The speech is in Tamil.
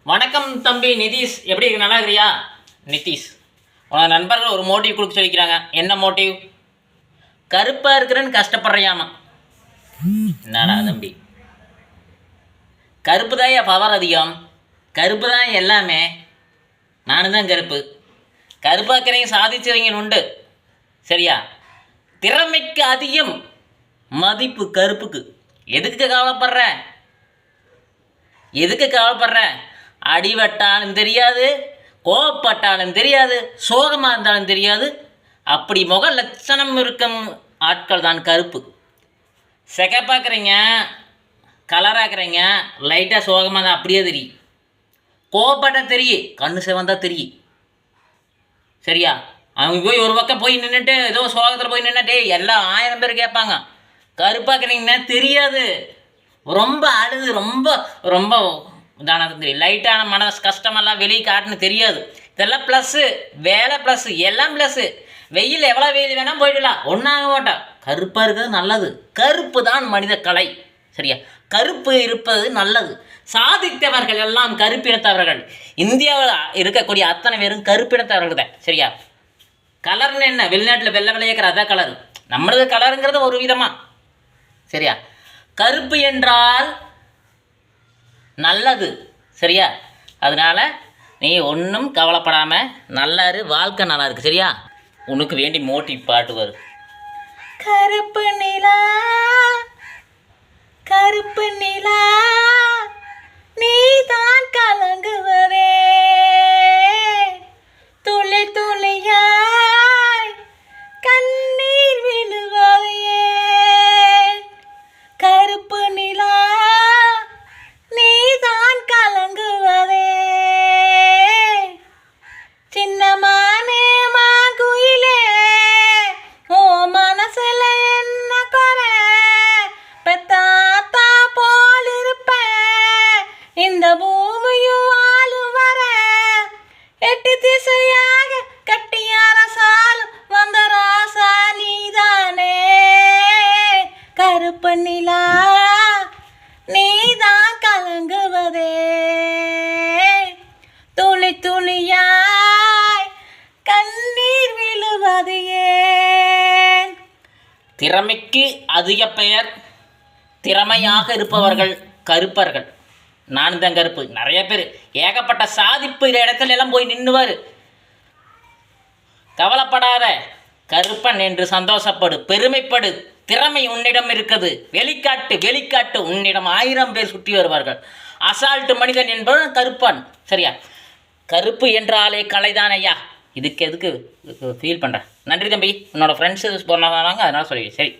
வணக்கம் தம்பி நிதிஷ், எப்படி இருக்கு? நல்லா இருக்கிறியா? நிதிஷ், உனக்கு நண்பர்கள் ஒரு மோட்டிவ் கொடுக்க சொல்லிக்கிறாங்க. என்ன மோட்டிவ்? கருப்பாக இருக்கிறேன்னு கஷ்டப்படுறியாமா. என்னடா தம்பி, கருப்பு தான் என் பவர் அதிகம், கருப்பு தான் எல்லாமே. நானும் தான் கருப்பு. கருப்பாக்கிறவங்க சாதிச்சவங்க உண்டு, சரியா? திறமைக்கு அதிகம் மதிப்பு கருப்புக்கு. எதுக்கு கவலைப்படுற? அடிவட்டாலும் தெரியாது, கோவப்பட்டாலும் தெரியாது, சோகமாக இருந்தாலும் தெரியாது. அப்படி முக லட்சணம் இருக்கும் ஆட்கள் தான் கருப்பு. செகப்பாக்குறீங்க, கலராக்குறீங்க, லைட்டாக சோகமாக தான் அப்படியே தெரியும். கோவப்பட்டால் தெரியும், கண்ணு சிவந்தா தெரியும், சரியா? அவங்க போய் ஒரு பக்கம் போய் நின்றுட்டு ஏதோ சோகத்தில் போய் நின்றுட்டே எல்லாம் 1000 பேர் கேட்பாங்க. கருப்பாக்குறீங்கன்னா தெரியாது. ரொம்ப அழுது ரொம்ப ரொம்ப உதாரணத்துக்கு தெரியும். லைட்டான மனசு கஷ்டமெல்லாம் வெளியே காட்டுன்னு தெரியாது. இதெல்லாம் ப்ளஸ்ஸு, வேலை ப்ளஸ்ஸு, எல்லாம் ப்ளஸ்ஸு. வெயில் எவ்வளோ வெயில் வேணால் போயிடலாம், ஒன்றாக மாட்டோம். கருப்பாக இருக்கிறது நல்லது. கருப்பு தான் மனித கலை, சரியா? கருப்பு இருப்பது நல்லது. சாதித்தவர்கள் எல்லாம் கருப்பினத்தவர்கள். இந்தியாவில் இருக்கக்கூடிய அத்தனை பேரும் கருப்பினத்தவர்கள் தான், சரியா? கலர்னு என்ன? வெளிநாட்டில் வெள்ளை வெள்ளையக்கிற அதான் கலர். நம்மளது கலருங்கிறது ஒரு விதமாக, சரியா? கருப்பு என்றால் நல்லது, சரியா? அதனால் நீ ஒன்றும் கவலைப்படாமல் நல்லாரு, வாழ்க்கை நல்லா இருக்கு, சரியா? உனக்கு வேண்டி மோட்டிவ் பாட்டு வரும். கருப்பு நிலா, கருப்பு நிலா, நீ தான் கலங்குவதே, துளி துளியாய் கண்ணீர் விழுவதையே. கருப்பு நிலா, நீ தான் கலங்குவதே, சின்னமானே மாங்குயிலே, ஓ மனசுல என்ன குறை? பெத்தாத்தா போல் இருப்பேன், இந்த பூமியும் வாழும் வர. 8 திசையாக கட்டியார சாலும் வந்த ராசா நீதானே. கருப்பு நிலா, நீதான் கலங்குவதே, துளி துளியாய் கண்ணீர் விழுவதையே. திறமைக்கு அதிக பெயர், திறமையாக இருப்பவர்கள் கருப்பர்கள். நான் தான் கருப்பு. நிறைய பேர் ஏகப்பட்ட சாதிப்பு இடத்துல எல்லாம் போய் நின்றுவார். கவலைப்படாத, கருப்பன் என்று சந்தோஷப்படு, பெருமைப்படு. திறமை உன்னிடம் இருக்குது, வெளிக்காட்டு. உன்னிடம் 1000 பேர் சுற்றி வருவார்கள். அசால்ட்டு மனிதன் என்பவன் கருப்பான், சரியா? கருப்பு என்றாலே கலைதான் ஐயா. இதுக்கு எதுக்கு ஃபீல் பண்ணுறேன்? நன்றி தம்பி. உன்னோட ஃப்ரெண்ட்ஸு சொன்னாங்க, அதனால் சொல்லி சரி.